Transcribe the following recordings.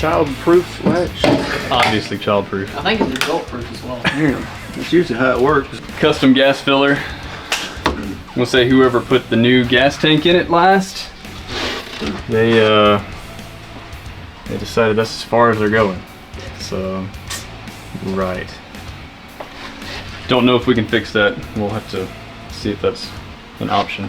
child-proof latch? Obviously child-proof. I think it's adult-proof as well. Yeah, that's usually how it works. Custom gas filler. We'll say whoever put the new gas tank in it last, they decided that's as far as they're going. So, right. Don't know if we can fix that. We'll have to see if that's an option.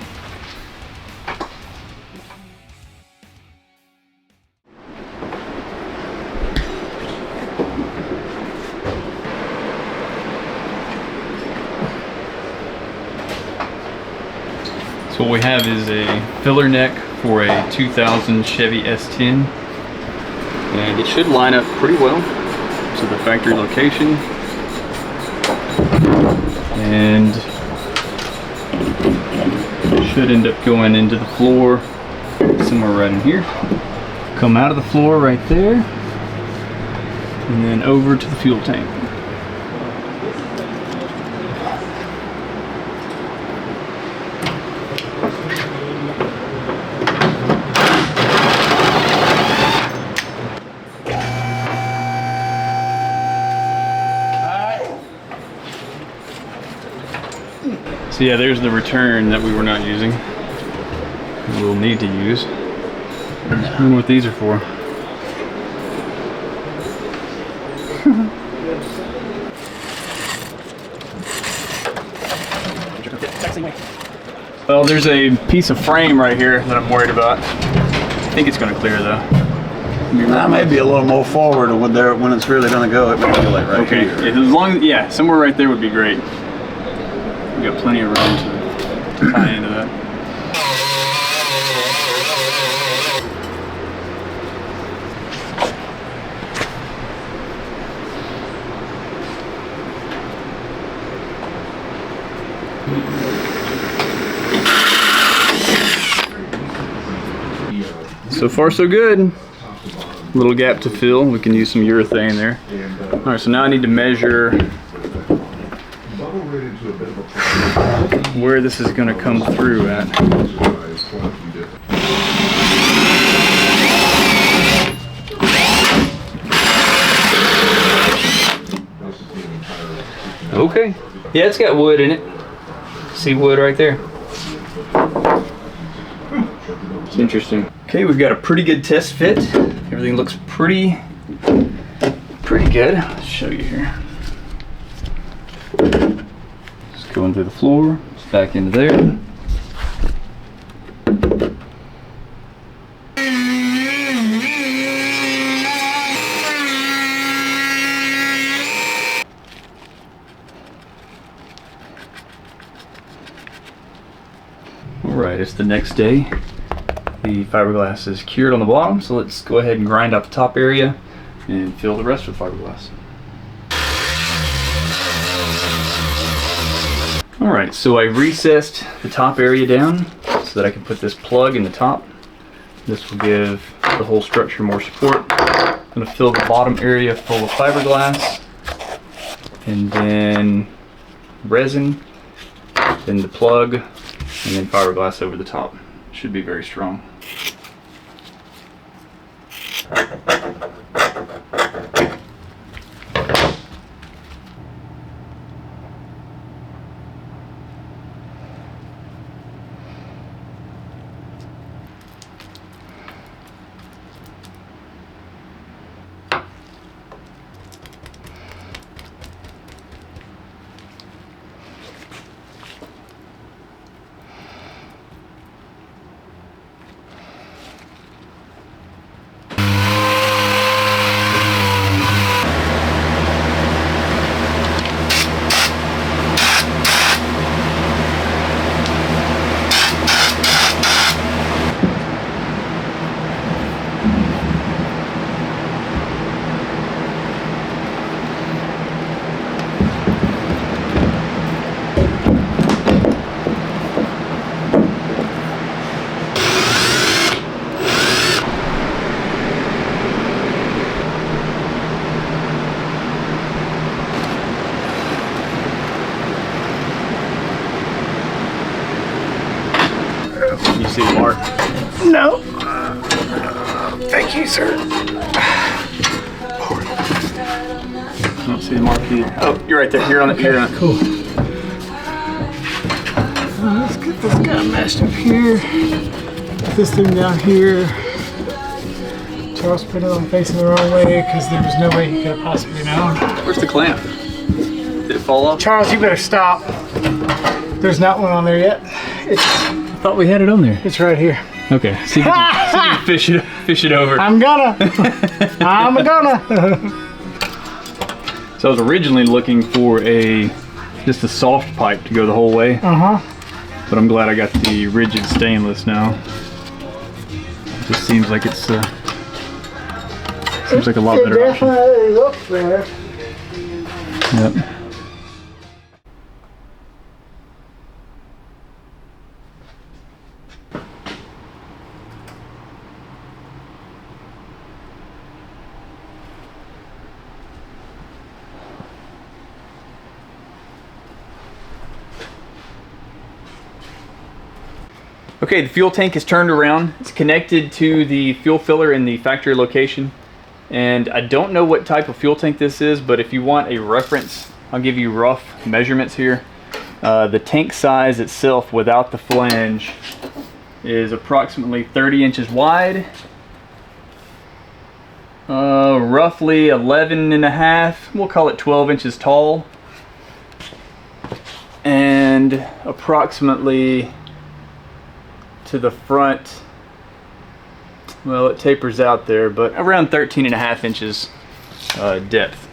So what we have is a filler neck for a 2000 Chevy S10, and it should line up pretty well to the factory location, and should end up going into the floor somewhere right in here, come out of the floor right there, and then over to the fuel tank. So yeah, there's the return that we were not using. We'll need to use. I don't know what these are for. Well, there's a piece of frame right here that I'm worried about. I think it's going to clear though. That may be a little more forward when it's really going to go. It may go like right here. Okay, as long as, yeah, somewhere right there would be great. We got plenty of room to tie into that. So far so good. Little gap to fill. We can use some urethane there. All right, so now I need to measure where this is going to come through at. Okay. Yeah, it's got wood in it. See wood right there. It's interesting. Okay, we've got a pretty good test fit. Everything looks pretty good. I'll show you here. Just going through the floor, just back into there. Alright, it's the next day. The fiberglass is cured on the bottom, so let's go ahead and grind out the top area and fill the rest with fiberglass. Alright, so I recessed the top area down so that I can put this plug in the top. This will give the whole structure more support. I'm going to fill the bottom area full of fiberglass, and then resin, then the plug, and then fiberglass over the top. Should be very strong. You see the mark? No. Thank you, sir. I don't see the marquee. Oh, you're right there. You're on it. You're on it. Cool. Let's get this guy meshed up here. Put this thing down here. Charles put it on facing the wrong way because there was no way he could have possibly known. Where's the clamp? Did it fall off? Charles, you better stop. There's not one on there yet. I thought we had it on there. It's right here. Okay. See if you can fish it over. I'm gonna. I'm gonna. So I was originally looking for just a soft pipe to go the whole way. But I'm glad I got the rigid stainless now. It just seems like it's seems like a lot better option. It definitely looks better. Yep. Okay, the fuel tank is turned around. It's connected to the fuel filler in the factory location. And I don't know what type of fuel tank this is, but if you want a reference, I'll give you rough measurements here. The tank size itself without the flange is approximately 30 inches wide, roughly 11 and a half, we'll call it 12 inches tall, and approximately to the front, well, it tapers out there, but around 13 and a half inches depth.